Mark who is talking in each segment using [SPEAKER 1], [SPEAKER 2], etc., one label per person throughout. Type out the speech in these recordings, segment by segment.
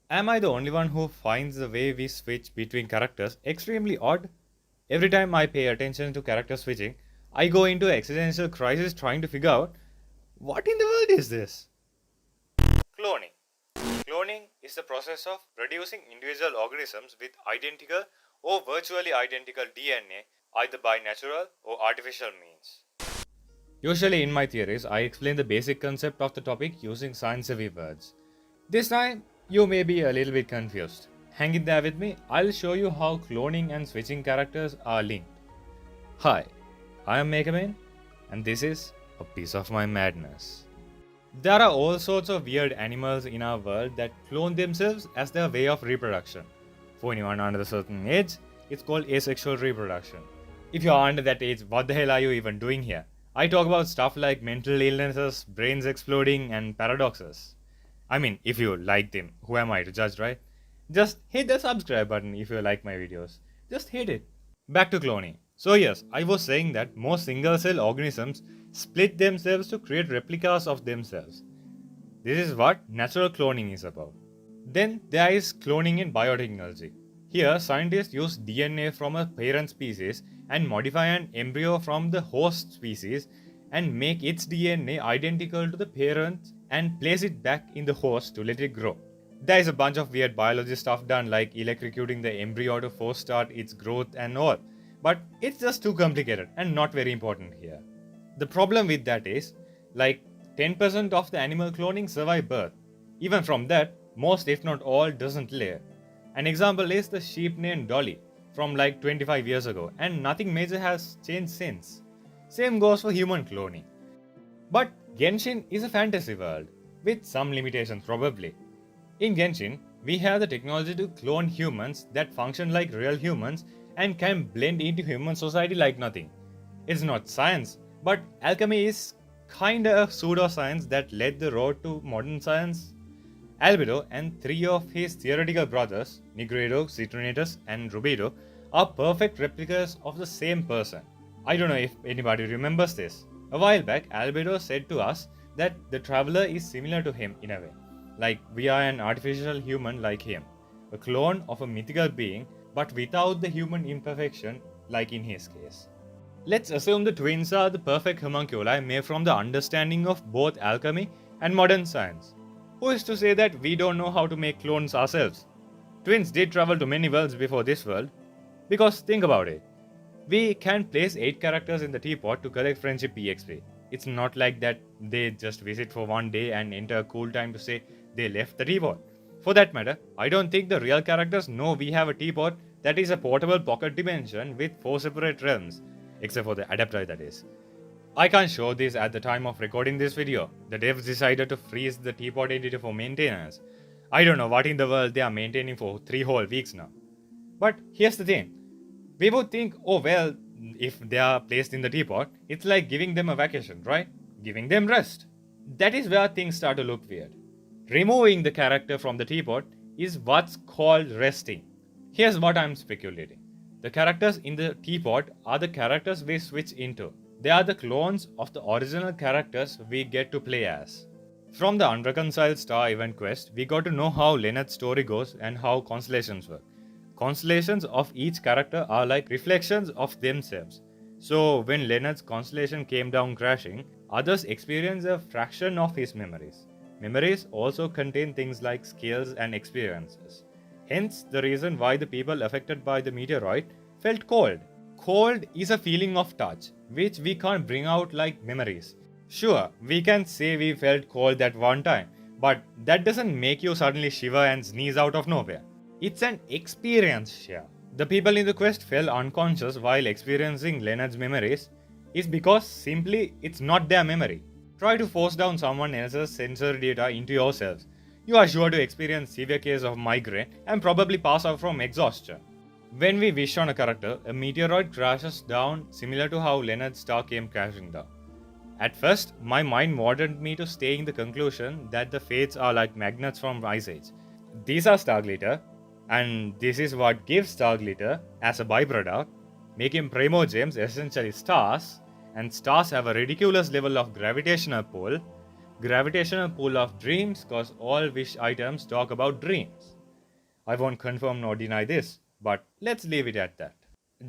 [SPEAKER 1] Am I the only one who finds the way we switch between characters extremely odd? Every time I pay attention to character switching, I go into existential crisis trying to figure out what in the world is this? Cloning. Cloning is the process of producing individual organisms with identical or virtually identical DNA either by natural or artificial means. Usually, in my theories, I explain the basic concept of the topic using science heavy words. This time, you may be a little bit confused. Hang in there with me, I'll show you how cloning and switching characters are linked. Hi, I am Megaman, and this is a piece of my madness. There are all sorts of weird animals in our world that clone themselves as their way of reproduction. For anyone under a certain age, it's called asexual reproduction. If you are under that age, what the hell are you even doing here? I talk about stuff like mental illnesses, brains exploding, and paradoxes. I mean, if you like them, who am I to judge, right? Just hit the subscribe button if you like my videos. Just hit it. Back to cloning. So yes, I was saying that most single-cell organisms split themselves to create replicas of themselves. This is what natural cloning is about. Then there is cloning in biotechnology. Here, scientists use DNA from a parent species and modify an embryo from the host species and make its DNA identical to the parent and place it back in the host to let it grow. There is a bunch of weird biology stuff done like electrocuting the embryo to force start its growth and all, but it's just too complicated and not very important here. The problem with that is, like 10% of the animal cloning survive birth. Even from that, most if not all doesn't live. An example is the sheep named Dolly from like 25 years ago, and nothing major has changed since. Same goes for human cloning. But Genshin is a fantasy world, with some limitations probably. In Genshin, we have the technology to clone humans that function like real humans and can blend into human society like nothing. It's not science, but alchemy is kinda a pseudoscience that led the road to modern science. Albedo and three of his theoretical brothers, Nigredo, Citronatus, and Rubedo, are perfect replicas of the same person. I don't know if anybody remembers this. A while back, Albedo said to us that the traveler is similar to him in a way. Like we are an artificial human like him, a clone of a mythical being, but without the human imperfection like in his case. Let's assume the twins are the perfect homunculi made from the understanding of both alchemy and modern science. Who is to say that we don't know how to make clones ourselves? Twins did travel to many worlds before this world. Because think about it. We can place 8 characters in the teapot to collect friendship EXP. It's not like that they just visit for one day and enter a cool time to say they left the teapot. For that matter, I don't think the real characters know we have a teapot that is a portable pocket dimension with 4 separate realms, except for the adapter that is. I can't show this at the time of recording this video. The devs decided to freeze the teapot editor for maintenance. I don't know what in the world they are maintaining for 3 whole weeks now. But here's the thing. We would think, oh well, if they are placed in the teapot, it's like giving them a vacation, right? Giving them rest. That is where things start to look weird. Removing the character from the teapot is what's called resting. Here's what I'm speculating. The characters in the teapot are the characters we switch into. They are the clones of the original characters we get to play as. From the Unreconciled Star event quest, we got to know how Leonard's story goes and how constellations work. Constellations of each character are like reflections of themselves. So when Leonard's constellation came down crashing, others experience a fraction of his memories. Memories also contain things like skills and experiences. Hence the reason why the people affected by the meteorite felt cold. Cold is a feeling of touch, which we can't bring out like memories. Sure, we can say we felt cold that one time, but that doesn't make you suddenly shiver and sneeze out of nowhere. It's an experience share. The people in the quest fell unconscious while experiencing Leonard's memories is because simply it's not their memory. Try to force down someone else's sensory data into yourselves. You are sure to experience severe case of migraine and probably pass out from exhaustion. When we wish on a character, a meteoroid crashes down similar to how Leonard's star came crashing down. At first, my mind wanted me to stay in the conclusion that the fates are like magnets from Ice Age. These are star glitter, and this is what gives star glitter as a byproduct, making primogems essentially stars, and stars have a ridiculous level of gravitational pull, Gravitational pull of dreams cause all wish items talk about dreams. I won't confirm nor deny this, but let's leave it at that.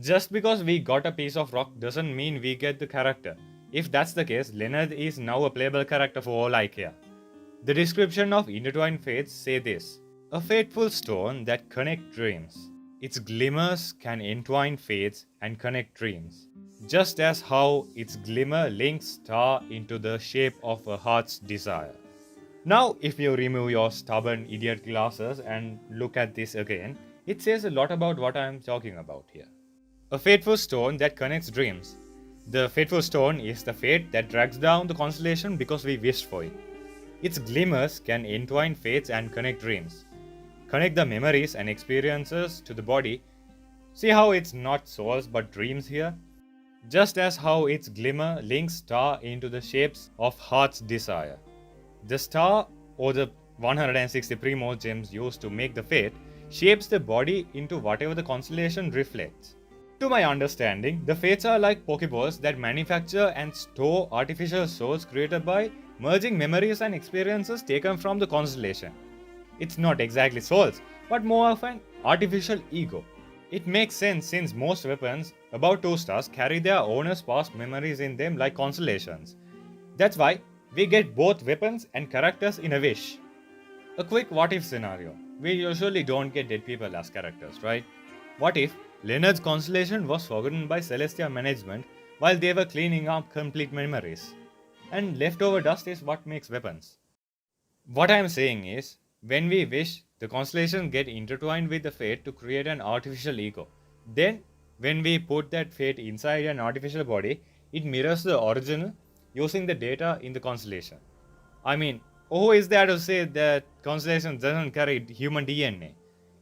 [SPEAKER 1] Just because we got a piece of rock doesn't mean we get the character. If that's the case, Leonard is now a playable character for all I care. The description of intertwined fates say this: a fateful stone that connect dreams. Its glimmers can entwine fates and connect dreams, just as how its glimmer links star into the shape of a heart's desire. Now, if you remove your stubborn idiot glasses and look at this again, it says a lot about what I am talking about here. A fateful stone that connects dreams. The fateful stone is the fate that drags down the constellation because we wished for it. Its glimmers can entwine fates and connect dreams. Connect the memories and experiences to the body. See how it's not souls but dreams here? Just as how its glimmer links star into the shapes of heart's desire. The star, or the 160 primos gems used to make the fate, shapes the body into whatever the constellation reflects. To my understanding, the fates are like Pokeballs that manufacture and store artificial souls created by merging memories and experiences taken from the constellation. It's not exactly souls, but more of an artificial ego. It makes sense since most weapons, about 2 stars, carry their owner's past memories in them like constellations. That's why we get both weapons and characters in a wish. A quick what if scenario. We usually don't get dead people as characters, right? What if Leonard's constellation was forgotten by Celestia management while they were cleaning up complete memories? And leftover dust is what makes weapons. What I am saying is, when we wish, the constellations get intertwined with the fate to create an artificial ego. Then, when we put that fate inside an artificial body, it mirrors the original using the data in the constellation. I mean, who is there to say that constellation doesn't carry human DNA?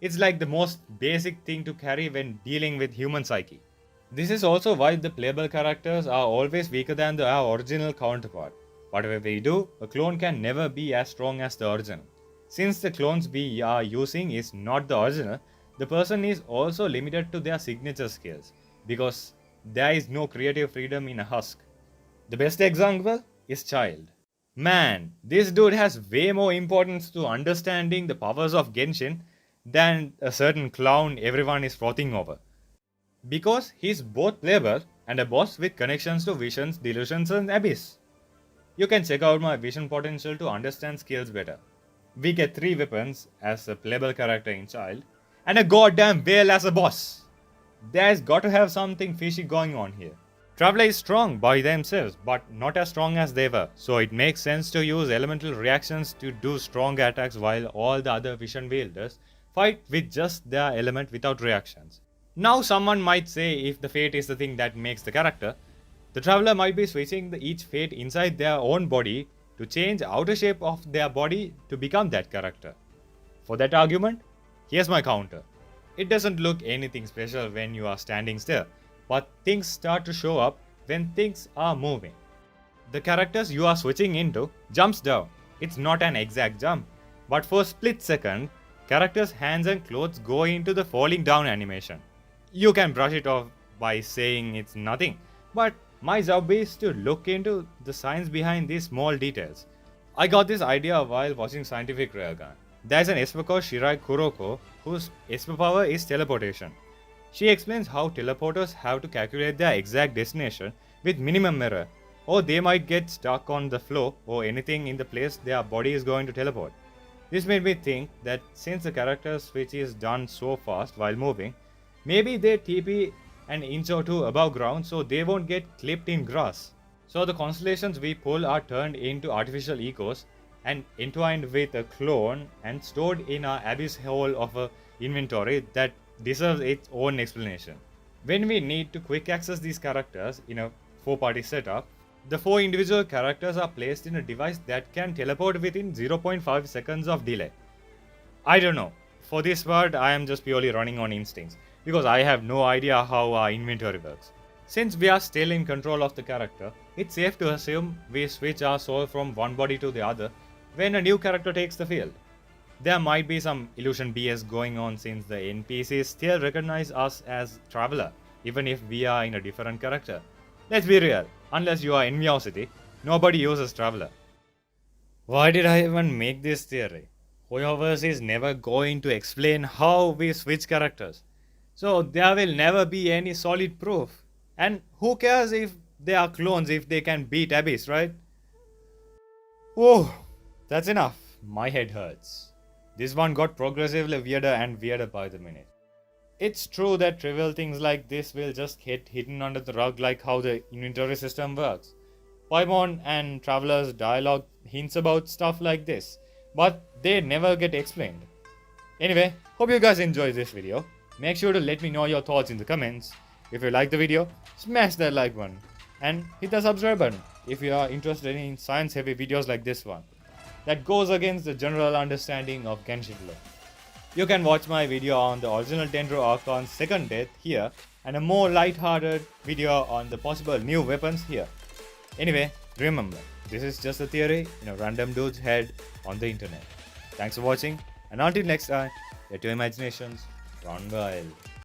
[SPEAKER 1] It's like the most basic thing to carry when dealing with human psyche. This is also why the playable characters are always weaker than our original counterpart. Whatever we do, a clone can never be as strong as the original. Since the clones we are using is not the original, the person is also limited to their signature skills, because there is no creative freedom in a husk. The best example is Childe. Man, this dude has way more importance to understanding the powers of Genshin than a certain clown everyone is frothing over. Because he's both playable and a boss with connections to visions, delusions, and abyss. You can check out my vision potential to understand skills better. We get 3 weapons as a playable character in Childe, and a goddamn whale as a boss. There's got to have something fishy going on here. Traveler is strong by themselves, but not as strong as they were, so it makes sense to use elemental reactions to do strong attacks while all the other vision wielders fight with just their element without reactions. Now someone might say if the fate is the thing that makes the character, the traveler might be switching each fate inside their own body to change outer shape of their body to become that character. For that argument, here's my counter. It doesn't look anything special when you are standing still, but things start to show up when things are moving. The characters you are switching into jumps down. It's not an exact jump, but for a split second, characters' hands and clothes go into the falling down animation. You can brush it off by saying it's nothing, but my job is to look into the science behind these small details. I got this idea while watching Scientific Railgun. There's an esper called Shirai Kuroko whose esper power is teleportation. She explains how teleporters have to calculate their exact destination with minimum error, or they might get stuck on the floor or anything in the place their body is going to teleport. This made me think that since the character switch is done so fast while moving, maybe they TP an inch or two above ground so they won't get clipped in grass. So the constellations we pull are turned into artificial egos and entwined with a clone and stored in our abyss hole of a inventory that deserves its own explanation. When we need to quick access these characters in a 4-party setup, the 4 individual characters are placed in a device that can teleport within 0.5 seconds of delay. I don't know. For this part, I am just purely running on instincts, because I have no idea how our inventory works. Since we are still in control of the character, it's safe to assume we switch our soul from one body to the other when a new character takes the field. There might be some illusion BS going on since the NPCs still recognize us as Traveler, even if we are in a different character. Let's be real, unless you are in Meow City, nobody uses Traveler. Why did I even make this theory? Hoyoverse is never going to explain how we switch characters. So there will never be any solid proof. And who cares if they are clones if they can beat Abyss, right? Oh, that's enough. My head hurts. This one got progressively weirder and weirder by the minute. It's true that trivial things like this will just get hidden under the rug, like how the inventory system works. Paimon and Traveler's dialogue hints about stuff like this, but they never get explained. Anyway, hope you guys enjoyed this video. Make sure to let me know your thoughts in the comments. If you like the video, smash that like button and hit the subscribe button if you are interested in science heavy videos like this one that goes against the general understanding of Genshin lore. You can watch my video on the original Tendro Archon's second death here and a more light-hearted video on the possible new weapons here. Anyway, remember, this is just a theory in a random dude's head on the internet. Thanks for watching, and until next time, let your imaginations run wild.